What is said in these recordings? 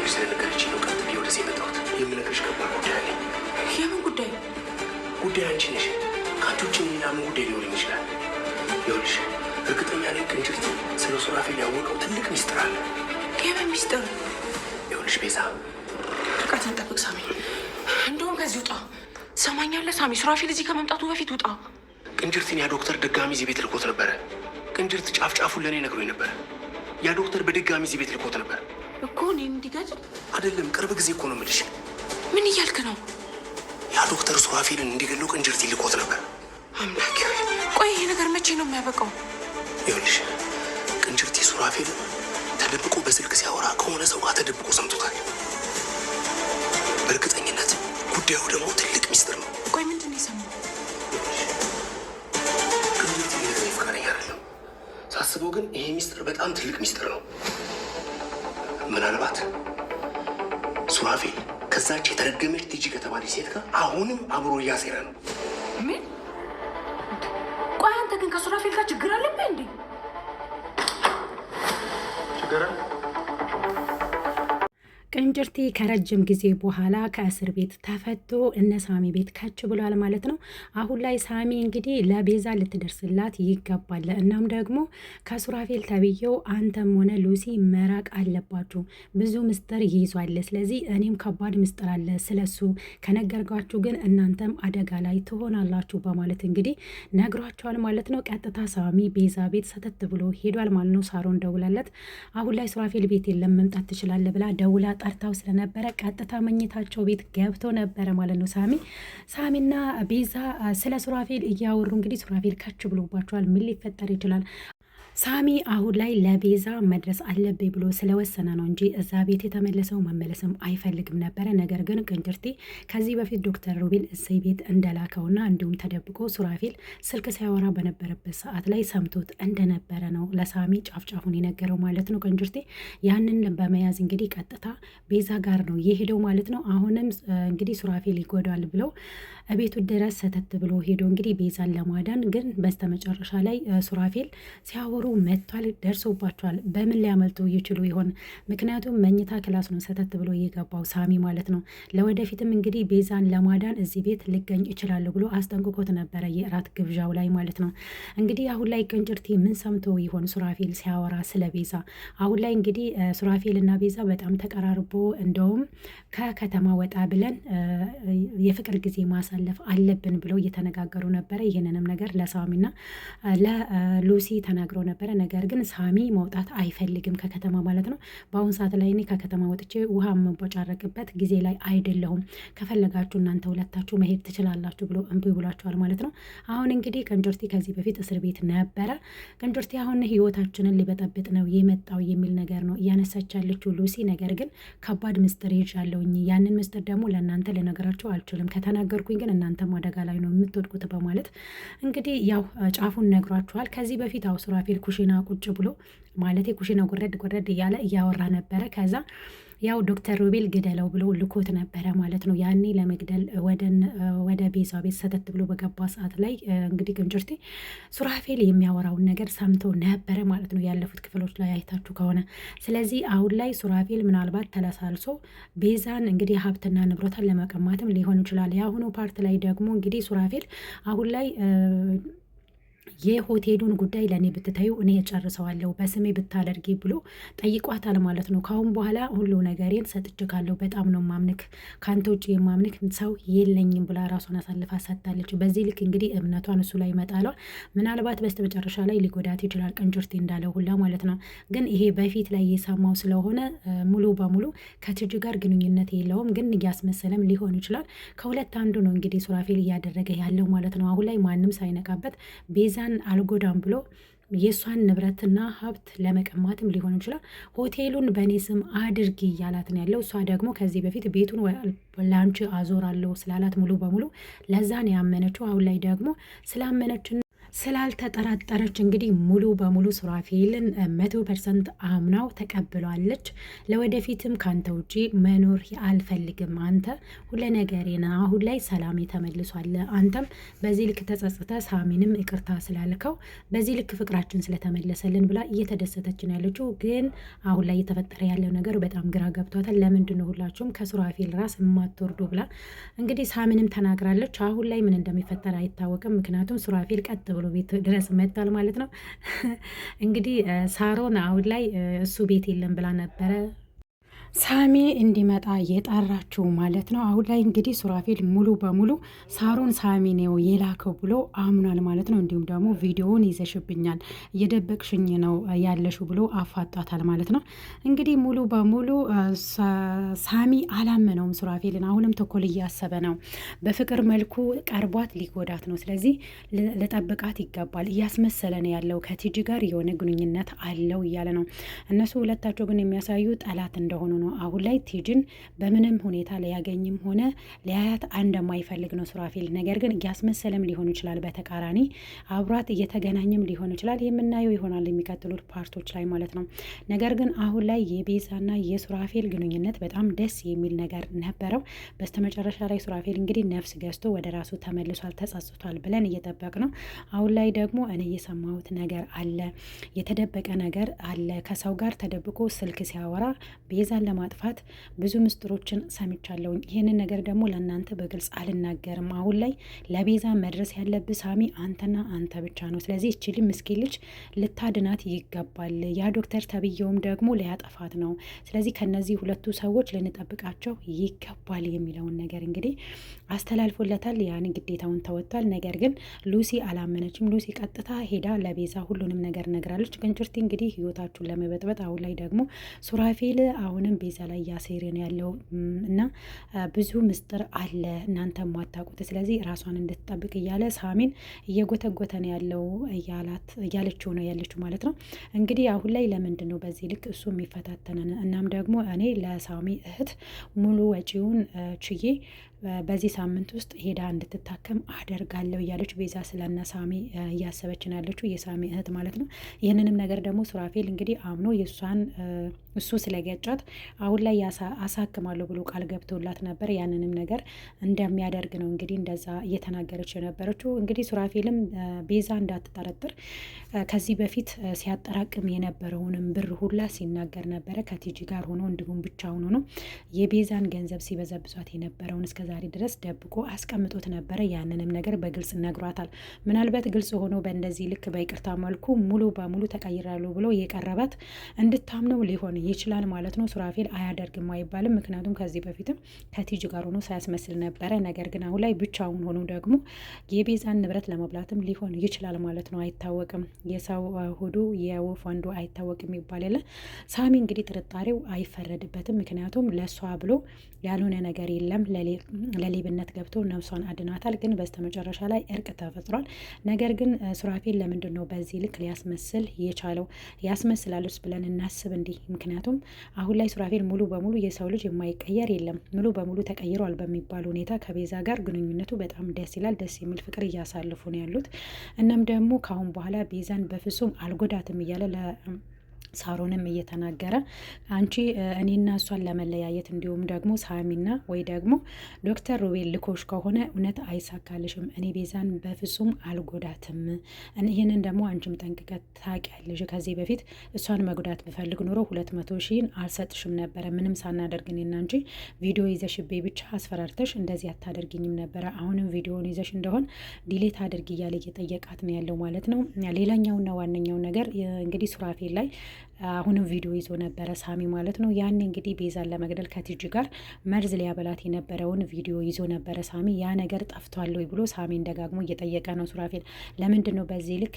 እንድትነግሪሽ ስለነገረችኝ ነው ቀጥታ ወደዚህ የመጣሁት። የምነግርሽ ከባድ ጉዳይ አለኝ። የምን ጉዳይ? ጉዳይ አንቺ ነሽ። ከአንቺ ውጭ ሌላ ምን ጉዳይ ሊኖረኝ ይችላል? ይኸውልሽ እርግጠኛ ነኝ ቅንጅት ስለ ሱራፌል ያወቀው ትልቅ ሚስጥር አለ። የምን ሚስጥር? ይኸውልሽ ቤዛ፣ ርቀትን ጠብቅ ሳሚ። እንደውም ከዚህ ውጣ። ትሰማኛለህ ሳሚ? ሱራፌል እዚህ ከመምጣቱ በፊት ውጣ። ቅንጅርትን ያ ዶክተር ድጋሚ እዚህ ቤት ልኮት ነበረ። ቅንጅርት ጫፍ ጫፉን ለእኔ ነግሮኝ ነበረ። ያ ዶክተር በድጋሚ እዚህ ቤት ልኮት ነበር እኮ። እኔን እንዲገድል አይደለም፣ ቅርብ ጊዜ እኮ ነው የምልሽ። ምን እያልክ ነው? ያ ዶክተር ሱራፌልን እንዲገለው ቅንጅርት ይልኮት ነበር። አምላኬ፣ ቆይ ይሄ ነገር መቼ ነው የሚያበቃው? ይኸውልሽ ቅንጅርት ሱራፌል ተደብቆ በስልክ ሲያወራ ከሆነ ሰው ጋር ተደብቆ ሰምቶታል። በእርግጠኝነት ጉዳዩ ደግሞ ትልቅ ሚስጥር ነው። ቆይ ምንድን ነው የሰማው? ቅንጅርት ሊነግረኝ ፈቃደኛ አይደለም። ሳስበው ግን ይሄ ሚስጥር በጣም ትልቅ ሚስጥር ነው። ምናልባት ሱራፌል ከዛች የተረገመች ቲጂ ከተባለች ሴት ጋር አሁንም አብሮ እያሴረ ነው። ምን? ቆይ አንተ ግን ከሱራፌል ጋር ችግር አለብህ እንዴ? ችግር አለ? ቅንጅርቲ ከረጅም ጊዜ በኋላ ከእስር ቤት ተፈቶ እነ ሳሚ ቤት ከች ብሏል ማለት ነው። አሁን ላይ ሳሚ እንግዲህ ለቤዛ ልትደርስላት ይገባል። እናም ደግሞ ከሱራፌል ተብዬው አንተም ሆነ ሉሲ መራቅ አለባችሁ፣ ብዙ ምስጢር ይይዟል። ስለዚህ እኔም ከባድ ምስጢር አለ ስለሱ ከነገርኳችሁ ግን እናንተም አደጋ ላይ ትሆናላችሁ በማለት እንግዲህ ነግሯቸዋል ማለት ነው። ቀጥታ ሳሚ ቤዛ ቤት ሰተት ብሎ ሄዷል ማለት ነው። ሳሮን ደውላለት አሁን ላይ ሱራፌል ቤት የለም መምጣት ትችላለህ ብላ ደውላ ጠርታው ስለነበረ ቀጥታ መኝታቸው ቤት ገብቶ ነበረ ማለት ነው። ሳሚና ቤዛ ስለ ሱራፌል እያወሩ እንግዲህ ሱራፌል ከች ብሎባቸዋል። ምን ሊፈጠር ይችላል? ሳሚ አሁን ላይ ለቤዛ መድረስ አለብኝ ብሎ ስለወሰነ ነው እንጂ እዛ ቤት የተመለሰው መመለስም አይፈልግም ነበረ። ነገር ግን ቅንጅርቲ ከዚህ በፊት ዶክተር ሩቤል እዚህ ቤት እንደላከውና እንዲሁም ተደብቆ ሱራፌል ስልክ ሲያወራ በነበረበት ሰዓት ላይ ሰምቶት እንደነበረ ነው ለሳሚ ጫፍጫፉን የነገረው ማለት ነው። ቅንጅርቲ ያንን በመያዝ እንግዲህ ቀጥታ ቤዛ ጋር ነው የሄደው ማለት ነው። አሁንም እንግዲህ ሱራፌል ይጎዳል ብለው ቤቱ ድረስ ሰተት ብሎ ሄዶ እንግዲህ ቤዛን ለማዳን ግን በስተመጨረሻ ላይ ሱራፌል ሲያወሩ መጥቷል፣ ደርሶባቸዋል። በምን ሊያመልጡ ይችሉ ይሆን? ምክንያቱም መኝታ ክላስ ነው ሰተት ብሎ የገባው ሳሚ ማለት ነው። ለወደፊትም እንግዲህ ቤዛን ለማዳን እዚህ ቤት ልገኝ እችላለሁ ብሎ አስጠንቅቆት ነበረ የእራት ግብዣው ላይ ማለት ነው። እንግዲህ አሁን ላይ ቅንጅርቲ ምን ሰምቶ ይሆን ሱራፌል ሲያወራ ስለ ቤዛ? አሁን ላይ እንግዲህ ሱራፌል እና ቤዛ በጣም ተቀራርቦ እንደውም ከከተማ ወጣ ብለን የፍቅር ጊዜ ማሳለፍ አለብን ብለው እየተነጋገሩ ነበረ። ይህንንም ነገር ለሳሚና ለሉሲ ተናግረው ነበረ። ነገር ግን ሳሚ መውጣት አይፈልግም ከከተማ ማለት ነው። በአሁኑ ሰዓት ላይ እኔ ከከተማ ወጥቼ ውሃ የምቦጫረቅበት ጊዜ ላይ አይደለሁም፣ ከፈለጋችሁ እናንተ ሁለታችሁ መሄድ ትችላላችሁ ብሎ እምቢ ብሏቸዋል ማለት ነው። አሁን እንግዲህ ቅንጅርቲ ከዚህ በፊት እስር ቤት ነበረ። ቅንጅርቲ አሁን ህይወታችንን ሊበጠብጥ ነው የመጣው የሚል ነገር ነው እያነሳች ያለችው ሉሲ። ነገር ግን ከባድ ምስጢር ይዣለሁኝ፣ ያንን ምስጢር ደግሞ ለእናንተ ልነግራችሁ አልችልም፣ ከተናገርኩኝ ግን እናንተም አደጋ ላይ ነው የምትወድቁት በማለት እንግዲህ ያው ጫፉን ነግሯችኋል። ከዚህ በፊት አው ሱራፌል ኩሽና ቁጭ ብሎ ማለት ኩሽና ጎረድ እያለ እያወራ ነበረ። ከዛ ያው ዶክተር ሩቤል ግደለው ብሎ ልኮት ነበረ ማለት ነው። ያኔ ለመግደል ወደ ቤዛ ቤት ሰተት ብሎ በገባ ሰዓት ላይ እንግዲህ ቅንጅርቲ ሱራፌል የሚያወራውን ነገር ሰምቶ ነበረ ማለት ነው፣ ያለፉት ክፍሎች ላይ አይታችሁ ከሆነ። ስለዚህ አሁን ላይ ሱራፌል ምናልባት ተለሳልሶ ቤዛን እንግዲህ ሀብትና ንብረቷን ለመቀማትም ሊሆን ይችላል። የአሁኑ ፓርት ላይ ደግሞ እንግዲህ ሱራፌል አሁን ላይ የሆቴሉን ጉዳይ ለእኔ ብትታዩ እኔ እጨርሰዋለሁ በስሜ ብታደርጊ ብሎ ጠይቋታል ማለት ነው። ካሁን በኋላ ሁሉ ነገሬን ሰጥቼካለሁ፣ በጣም ነው ማምንክ፣ ከአንተ ውጭ የማምንክ ሰው የለኝም ብላ ራሷን አሳልፋ ሰጥታለች። በዚህ ልክ እንግዲህ እምነቷን እሱ ላይ መጣሏ ምናልባት በስተ መጨረሻ ላይ ሊጎዳት ይችላል፣ ቅንጅርቲ እንዳለው ሁላ ማለት ነው። ግን ይሄ በፊት ላይ የሰማው ስለሆነ ሙሉ በሙሉ ከቲጂ ጋር ግንኙነት የለውም፣ ግን እያስመሰለም ሊሆን ይችላል። ከሁለት አንዱ ነው እንግዲህ ሱራፌል እያደረገ ያለው ማለት ነው። አሁን ላይ ማንም ሳይነቃበት ቤዛ አልጎዳም ብሎ የእሷን ንብረትና ሀብት ለመቀማትም ሊሆን ይችላል። ሆቴሉን በእኔ ስም አድርጊ እያላት ነው ያለው። እሷ ደግሞ ከዚህ በፊት ቤቱን ላንቺ አዞራለሁ ስላላት ሙሉ በሙሉ ለዛን ያመነችው። አሁን ላይ ደግሞ ስላመነችን ስላልተጠራጠረች እንግዲህ ሙሉ በሙሉ ሱራፌልን 100% አምናው ተቀብሏለች። ለወደፊትም ካንተ ውጪ መኖር አልፈልግም፣ አንተ ሁለ ነገሬ ነህ፣ አሁን ላይ ሰላም ተመልሷል፣ አንተም በዚህ ልክ ተጸጽተ ሳሚንም ይቅርታ ስላልከው በዚህ ልክ ፍቅራችን ስለተመለሰልን ብላ እየተደሰተች ነው ያለችው። ግን አሁን ላይ እየተፈጠረ ያለው ነገር በጣም ግራ ገብቷታል። ለምንድን ነው ሁላችሁም ከሱራፌል ራስ የማትወርዱ ብላ እንግዲህ ሳሚንም ተናግራለች። አሁን ላይ ምን እንደሚፈጠር አይታወቅም። ምክንያቱም ሱራፌል ቀጥ ብሎ ቤት ድረስ መጥቷል ማለት ነው። እንግዲህ ሳሮን አሁን ላይ እሱ ቤት የለም ብላ ነበረ ሳሚ እንዲመጣ የጠራችው ማለት ነው። አሁን ላይ እንግዲህ ሱራፌል ሙሉ በሙሉ ሳሮን ሳሚ ነው የላከው ብሎ አምኗል ማለት ነው። እንዲሁም ደግሞ ቪዲዮውን ይዘሽብኛል እየደበቅሽኝ ነው ያለሹ ብሎ አፋጣታል ማለት ነው። እንግዲህ ሙሉ በሙሉ ሳሚ አላመነውም ሱራፌልን። አሁንም ተኮል እያሰበ ነው። በፍቅር መልኩ ቀርቧት ሊጎዳት ነው። ስለዚህ ልጠብቃት ይገባል። እያስመሰለ ነው ያለው ከቲጂ ጋር የሆነ ግንኙነት አለው እያለ ነው። እነሱ ሁለታቸው ግን የሚያሳዩ ጠላት እንደሆኑ ነው። አሁን ላይ ቲጂን በምንም ሁኔታ ሊያገኝም ሆነ ሊያያት እንደማይፈልግ ነው ሱራፌል። ነገር ግን እያስመሰለም ሊሆን ይችላል፣ በተቃራኒ አብሯት እየተገናኘም ሊሆን ይችላል። የምናየው ይሆናል የሚቀጥሉት ፓርቶች ላይ ማለት ነው። ነገር ግን አሁን ላይ የቤዛና የሱራፌል ግንኙነት በጣም ደስ የሚል ነገር ነበረው። በስተመጨረሻ ላይ ሱራፌል እንግዲህ ነፍስ ገዝቶ ወደ ራሱ ተመልሷል፣ ተጸጽቷል ብለን እየጠበቅ ነው። አሁን ላይ ደግሞ እኔ የሰማሁት ነገር አለ፣ የተደበቀ ነገር አለ። ከሰው ጋር ተደብቆ ስልክ ሲያወራ ቤዛን ለማጥፋት ብዙ ምስጢሮችን ሰምቻለሁኝ። ይህንን ነገር ደግሞ ለእናንተ በግልጽ አልናገርም። አሁን ላይ ለቤዛ መድረስ ያለብህ ሳሚ አንተና አንተ ብቻ ነው። ስለዚህ እችል ምስኪን ልጅ ልታድናት ይገባል። ያ ዶክተር ተብዬውም ደግሞ ሊያጠፋት ነው። ስለዚህ ከነዚህ ሁለቱ ሰዎች ልንጠብቃቸው ይገባል የሚለውን ነገር እንግዲህ አስተላልፎለታል። ያን ግዴታውን ተወጥቷል። ነገር ግን ሉሲ አላመነችም። ሉሲ ቀጥታ ሄዳ ለቤዛ ሁሉንም ነገር ነግራለች። ቅንጭርቲ እንግዲህ ህይወታችሁን ለመበጥበጥ አሁን ላይ ደግሞ ሱራፌል አሁንም ቤዛ ላይ እያሴርን ያለው እና ብዙ ምስጢር አለ እናንተ ማታውቁት። ስለዚህ ራሷን እንድትጠብቅ እያለ ሳሚን እየጎተጎተ ነው ያለው እያለችው ነው ያለችው ማለት ነው። እንግዲህ አሁን ላይ ለምንድን ነው በዚህ ልክ እሱ የሚፈታተነን? እናም ደግሞ እኔ ለሳሚ እህት ሙሉ ወጪውን ችዬ በዚህ ሳምንት ውስጥ ሄዳ እንድትታከም አደርጋለሁ እያለች ቤዛ ስለነ ሳሚ እያሰበች ነው ያለችው፣ የሳሚ እህት ማለት ነው። ይህንንም ነገር ደግሞ ሱራፌል እንግዲህ አምኖ የእሷን እሱ ስለገጫት አሁን ላይ አሳክማለሁ ብሎ ቃል ገብቶላት ነበር። ያንንም ነገር እንደሚያደርግ ነው እንግዲህ እንደዛ እየተናገረች የነበረችው። እንግዲህ ሱራፌልም ቤዛ እንዳትጠረጥር ከዚህ በፊት ሲያጠራቅም የነበረውንም ብር ሁላ ሲናገር ነበረ። ከቲጂ ጋር ሆኖ እንዲሁም ብቻውን ሆኖ የቤዛን ገንዘብ ሲበዘብዟት የነበረውን ዛሬ ድረስ ደብቆ አስቀምጦት ነበረ። ያንንም ነገር በግልጽ ነግሯታል። ምናልባት ግልጽ ሆኖ በእንደዚህ ልክ በይቅርታ መልኩ ሙሉ በሙሉ ተቀይራለሁ ብሎ የቀረባት እንድታምነው ሊሆን ይችላል ማለት ነው። ሱራፌል አያደርግም አይባልም። ምክንያቱም ከዚህ በፊትም ከቲጂ ጋር ሆኖ ሳያስመስል ነበረ። ነገር ግን አሁን ላይ ብቻውን ሆኖ ደግሞ የቤዛን ንብረት ለመብላትም ሊሆን ይችላል ማለት ነው። አይታወቅም። የሰው ሆዱ የወፍ ወንዱ አይታወቅም ይባላል። ሳሚ እንግዲህ ጥርጣሬው አይፈረድበትም። ምክንያቱም ለሷ ብሎ ያልሆነ ነገር የለም። ለሌብነት ገብቶ ነፍሷን አድናታል። ግን በስተመጨረሻ ላይ እርቅ ተፈጥሯል። ነገር ግን ሱራፌል ለምንድን ነው በዚህ ልክ ሊያስመስል የቻለው? ያስመስላለች ብለን እናስብ እንዲህ። ምክንያቱም አሁን ላይ ሱራፌል ሙሉ በሙሉ የሰው ልጅ የማይቀየር የለም፣ ሙሉ በሙሉ ተቀይሯል በሚባል ሁኔታ ከቤዛ ጋር ግንኙነቱ በጣም ደስ ይላል። ደስ የሚል ፍቅር እያሳልፉ ነው ያሉት። እናም ደግሞ ከአሁን በኋላ ቤዛን በፍጹም አልጎዳትም እያለ ሳሮንም እየተናገረ አንቺ እኔና እሷን ለመለያየት እንዲሁም ደግሞ ሳሚና ወይ ደግሞ ዶክተር ሩቤል ልኮሽ ከሆነ እውነት አይሳካልሽም። እኔ ቤዛን በፍጹም አልጎዳትም። ይህንን ደግሞ አንቺም ጠንቅቀት ታውቂያለሽ። ከዚህ በፊት እሷን መጉዳት ብፈልግ ኖሮ 200,000 አልሰጥሽም ነበረ። ምንም ሳናደርግ እኔና አንቺ ቪዲዮ ይዘሽቤ ብቻ አስፈራርተሽ እንደዚህ አታደርግኝም ነበረ። አሁንም ቪዲዮን ይዘሽ እንደሆን ዲሌት አድርግ እያለ እየጠየቃት ነው ያለው ማለት ነው። ሌላኛውና ዋነኛው ነገር እንግዲህ ሱራፌል ላይ አሁንም ቪዲዮ ይዞ ነበረ ሳሚ ማለት ነው። ያን እንግዲህ ቤዛን ለመግደል ከቲጂ ጋር መርዝ ሊያበላት የነበረውን ቪዲዮ ይዞ ነበረ ሳሚ። ያ ነገር ጠፍቷል ወይ ብሎ ሳሚን ደጋግሞ እየጠየቀ ነው ሱራፌል። ለምንድን ነው በዚህ ልክ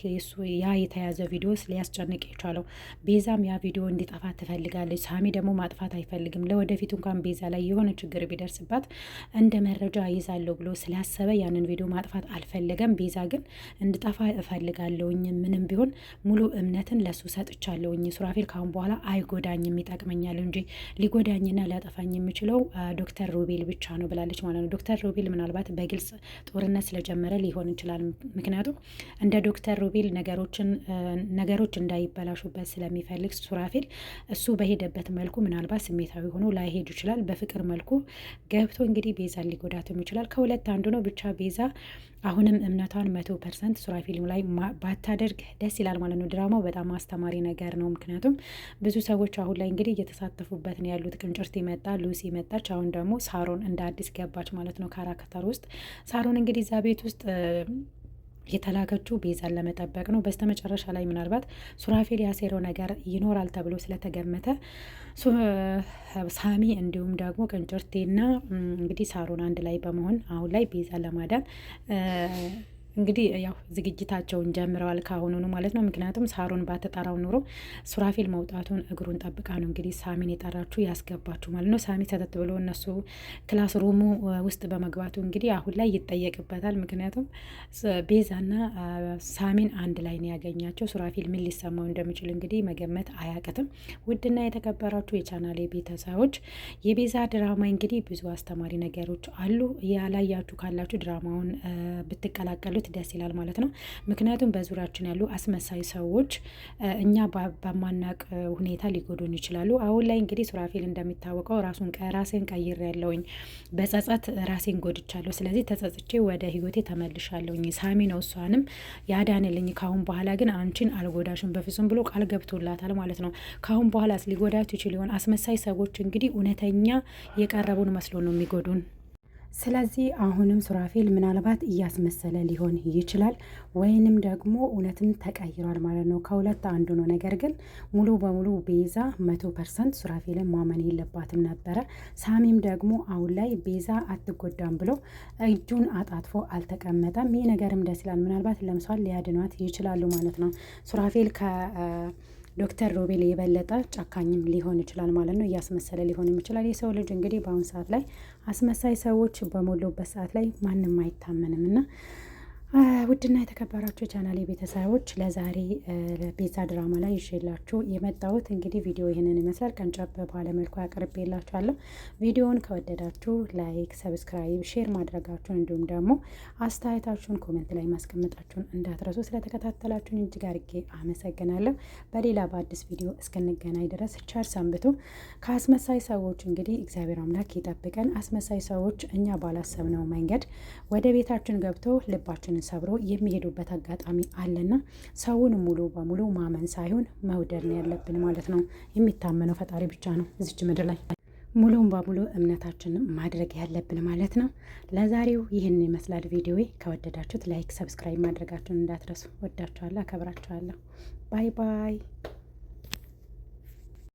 ያ የተያዘ ቪዲዮስ ሊያስጨንቅ የቻለው? ቤዛም ያ ቪዲዮ እንዲጠፋ ትፈልጋለች። ሳሚ ደግሞ ማጥፋት አይፈልግም። ለወደፊቱ እንኳን ቤዛ ላይ የሆነ ችግር ቢደርስባት እንደ መረጃ ይዛለሁ ብሎ ስላሰበ ያንን ቪዲዮ ማጥፋት አልፈለገም። ቤዛ ግን እንድጠፋ እፈልጋለሁኝ፣ ምንም ቢሆን ሙሉ እምነትን ለሱ ሰጥቻለሁኝ ሱራፌል ካሁን በኋላ አይጎዳኝም ይጠቅመኛል እንጂ ሊጎዳኝና ሊያጠፋኝ የሚችለው ዶክተር ሮቤል ብቻ ነው ብላለች ማለት ነው። ዶክተር ሮቤል ምናልባት በግልጽ ጦርነት ስለጀመረ ሊሆን ይችላል። ምክንያቱም እንደ ዶክተር ሮቤል ነገሮች እንዳይበላሹበት ስለሚፈልግ ሱራፌል እሱ በሄደበት መልኩ ምናልባት ስሜታዊ ሆኖ ላይሄዱ ይችላል። በፍቅር መልኩ ገብቶ እንግዲህ ቤዛን ሊጎዳትም ይችላል። ከሁለት አንዱ ነው። ብቻ ቤዛ አሁንም እምነቷን 100% ሱራፌል ላይ ባታደርግ ደስ ይላል ማለት ነው። ድራማው በጣም አስተማሪ ነገር ነው። ምክንያቱም ብዙ ሰዎች አሁን ላይ እንግዲህ እየተሳተፉበት ነው ያሉት። ቅንጭርት መጣ፣ ሉሲ መጣች፣ አሁን ደግሞ ሳሮን እንደ አዲስ ገባች ማለት ነው ካራክተር ውስጥ። ሳሮን እንግዲህ እዛ ቤት ውስጥ የተላከችው ቤዛን ለመጠበቅ ነው። በስተመጨረሻ ላይ ምናልባት ሱራፌል ያሴረው ነገር ይኖራል ተብሎ ስለተገመተ ሳሚ እንዲሁም ደግሞ ቅንጭርቴና እንግዲህ ሳሮን አንድ ላይ በመሆን አሁን ላይ ቤዛን ለማዳን እንግዲህ ያው ዝግጅታቸውን ጀምረዋል ካሁኑኑ ማለት ነው። ምክንያቱም ሳሮን ባትጠራው ኑሮ ሱራፌል መውጣቱን እግሩን ጠብቃ ነው እንግዲህ ሳሚን የጠራችሁ ያስገባችሁ ማለት ነው። ሳሚ ሰተት ብሎ እነሱ ክላስ ሩሙ ውስጥ በመግባቱ እንግዲህ አሁን ላይ ይጠየቅበታል። ምክንያቱም ቤዛና ሳሚን አንድ ላይ ነው ያገኛቸው። ሱራፌል ምን ሊሰማው እንደሚችል እንግዲህ መገመት አያቅትም። ውድና የተከበራችሁ የቻናሌ ቤተሰቦች የቤዛ ድራማ እንግዲህ ብዙ አስተማሪ ነገሮች አሉ። ያላያችሁ ካላችሁ ድራማውን ብትቀላቀሉ ደስ ይላል ማለት ነው። ምክንያቱም በዙሪያችን ያሉ አስመሳይ ሰዎች እኛ በማናቅ ሁኔታ ሊጎዱን ይችላሉ። አሁን ላይ እንግዲህ ሱራፌል እንደሚታወቀው ራሴን ቀይር ያለውኝ በጸጸት ራሴን ጎድቻለሁ። ስለዚህ ተጸጽቼ ወደ ህይወቴ ተመልሻለሁኝ። ሳሚ ነው እሷንም ያዳንልኝ። ካሁን በኋላ ግን አንቺን አልጎዳሽም በፍጹም ብሎ ቃል ገብቶላታል ማለት ነው። ካሁን በኋላ ሊጎዳቱ ይችል ይሆን? አስመሳይ ሰዎች እንግዲህ እውነተኛ የቀረቡን መስሎ ነው የሚጎዱን። ስለዚህ አሁንም ሱራፌል ምናልባት እያስመሰለ ሊሆን ይችላል፣ ወይንም ደግሞ እውነትም ተቀይሯል ማለት ነው። ከሁለት አንዱ ነው። ነገር ግን ሙሉ በሙሉ ቤዛ 100% ሱራፌልን ማመን የለባትም ነበረ። ሳሚም ደግሞ አሁን ላይ ቤዛ አትጎዳም ብሎ እጁን አጣጥፎ አልተቀመጠም። ይህ ነገርም ደስ ይላል። ምናልባት ለምሳሌ ሊያድኗት ይችላሉ ማለት ነው። ሱራፌል ዶክተር ሮቤል የበለጠ ጨካኝም ሊሆን ይችላል ማለት ነው። እያስመሰለ ሊሆንም ይችላል። የሰው ልጅ እንግዲህ በአሁኑ ሰዓት ላይ አስመሳይ ሰዎች በሞሉበት ሰዓት ላይ ማንም አይታመንም እና ውድና የተከበራችሁ ቻናሌ ቤተሰቦች ለዛሬ ቤዛ ድራማ ላይ ይዤላችሁ የመጣሁት እንግዲህ ቪዲዮ ይህንን ይመስላል። ቀንጨብ ባለ መልኩ አቅርቤላችኋለሁ። ቪዲዮውን ከወደዳችሁ ላይክ፣ ሰብስክራይብ፣ ሼር ማድረጋችሁን እንዲሁም ደግሞ አስተያየታችሁን ኮሜንት ላይ ማስቀመጣችሁን እንዳትረሱ። ስለተከታተላችሁን እጅግ አድርጌ አመሰግናለሁ። በሌላ በአዲስ ቪዲዮ እስክንገናኝ ድረስ ቸር ሰንብቱ። ከአስመሳይ ሰዎች እንግዲህ እግዚአብሔር አምላክ ይጠብቀን። አስመሳይ ሰዎች እኛ ባላሰብነው መንገድ ወደ ቤታችን ገብተው ልባችን ሰብሮ የሚሄዱበት አጋጣሚ አለና ሰውን ሙሉ በሙሉ ማመን ሳይሆን መውደድ ነው ያለብን ማለት ነው። የሚታመነው ፈጣሪ ብቻ ነው እዚች ምድር ላይ ሙሉም በሙሉ እምነታችንን ማድረግ ያለብን ማለት ነው። ለዛሬው ይህን ይመስላል ቪዲዮ። ከወደዳችሁት ላይክ፣ ሰብስክራይብ ማድረጋችሁን እንዳትረሱ። ወዳችኋለሁ፣ አከብራችኋለሁ። ባይ ባይ።